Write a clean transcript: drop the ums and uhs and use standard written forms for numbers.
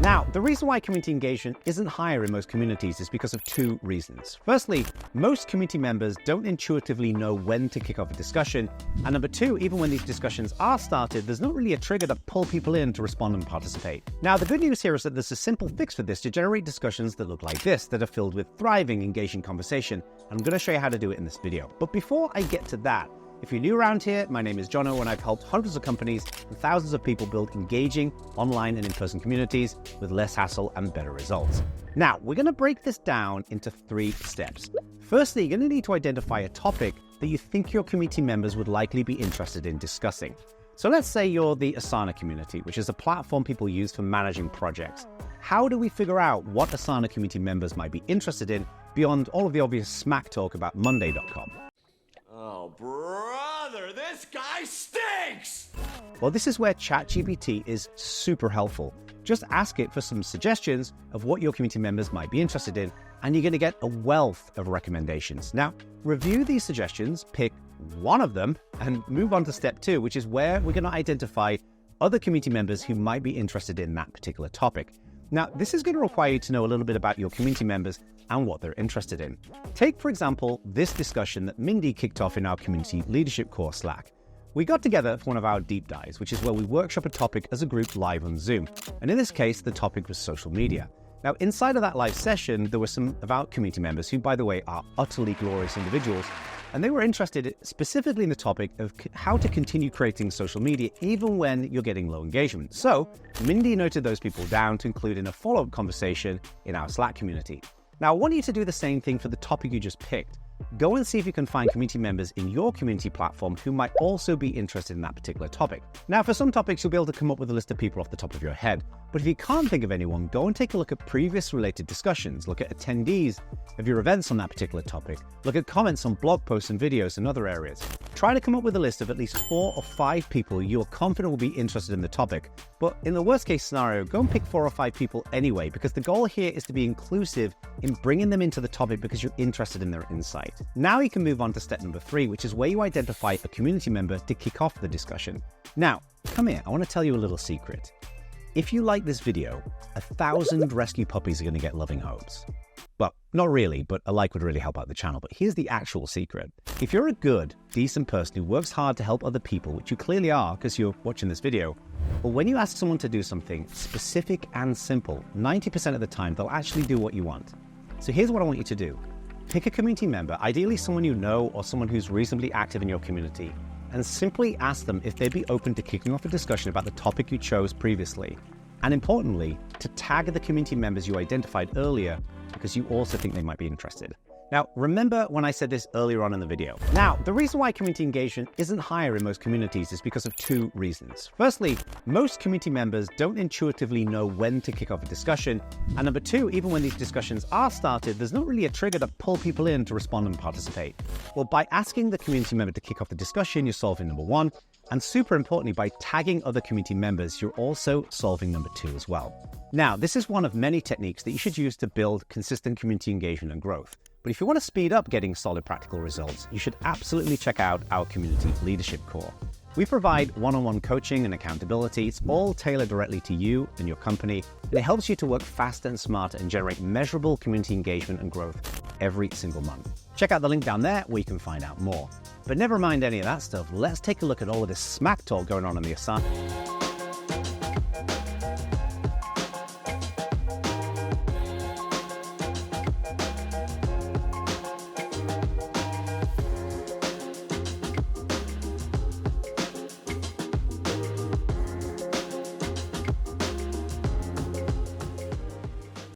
Now, the reason why community engagement isn't higher in most communities is because of two reasons. Firstly, most community members don't intuitively know when to kick off a discussion. And number two, even when these discussions are started, there's not really a trigger to pull people in to respond and participate. Now, the good news here is that there's a simple fix for this to generate discussions that look like this, that are filled with thriving, engaging conversation. And I'm going to show you how to do it in this video. But before I get to that, if you're new around here, my name is Jono, and I've helped hundreds of companies and thousands of people build engaging online and in-person communities with less hassle and better results. Now, we're going to break this down into 3 steps. Firstly, you're going to need to identify a topic that you think your community members would likely be interested in discussing. So let's say you're the Asana community, which is a platform people use for managing projects. How do we figure out what Asana community members might be interested in beyond all of the obvious smack talk about Monday.com? Oh, brother, this guy stinks! Well, this is where ChatGPT is super helpful. Just ask it for some suggestions of what your community members might be interested in, and you're going to get a wealth of recommendations. Now, review these suggestions, pick one of them, and move on to step 2, which is where we're going to identify other community members who might be interested in that particular topic. Now, this is going to require you to know a little bit about your community members and what they're interested in. Take, for example, this discussion that Mindy kicked off in our community leadership course Slack. We got together for one of our deep dives, which is where we workshop a topic as a group live on Zoom. And in this case, the topic was social media. Now, inside of that live session, there were some of our community members who, by the way, are utterly glorious individuals. And they were interested specifically in the topic of how to continue creating social media even when you're getting low engagement. So Mindy noted those people down to include in a follow-up conversation in our Slack community. Now, I want you to do the same thing for the topic you just picked. Go and see if you can find community members in your community platform who might also be interested in that particular topic. Now, for some topics, you'll be able to come up with a list of people off the top of your head. But if you can't think of anyone, go and take a look at previous related discussions. Look at attendees of your events on that particular topic. Look at comments on blog posts and videos and other areas. Try to come up with a list of at least 4 or 5 people you're confident will be interested in the topic. But in the worst case scenario, go and pick 4 or 5 people anyway, because the goal here is to be inclusive in bringing them into the topic because you're interested in their insight. Now you can move on to step number 3, which is where you identify a community member to kick off the discussion. Now, come here, I want to tell you a little secret. If you like this video, 1,000 rescue puppies are going to get loving homes. Well, not really, but a like would really help out the channel. But here's the actual secret. If you're a good, decent person who works hard to help other people, which you clearly are because you're watching this video, well, when you ask someone to do something specific and simple, 90% of the time, they'll actually do what you want. So here's what I want you to do. Pick a community member, ideally someone you know or someone who's reasonably active in your community, and simply ask them if they'd be open to kicking off a discussion about the topic you chose previously. And importantly, to tag the community members you identified earlier because you also think they might be interested. Now, remember when I said this earlier on in the video. Now, the reason why community engagement isn't higher in most communities is because of 2 reasons. Firstly, most community members don't intuitively know when to kick off a discussion. And number 2, even when these discussions are started, there's not really a trigger to pull people in to respond and participate. Well, by asking the community member to kick off the discussion, you're solving number 1. And super importantly, by tagging other community members, you're also solving number 2 as well. Now, this is one of many techniques that you should use to build consistent community engagement and growth. But if you want to speed up getting solid practical results, you should absolutely check out our community leadership core. We provide one-on-one coaching and accountability. It's all tailored directly to you and your company, and it helps you to work faster and smarter and generate measurable community engagement and growth every single month. Check out the link down there where you can find out more. But never mind any of that stuff, let's take a look at all of this smack talk going on in the Asana.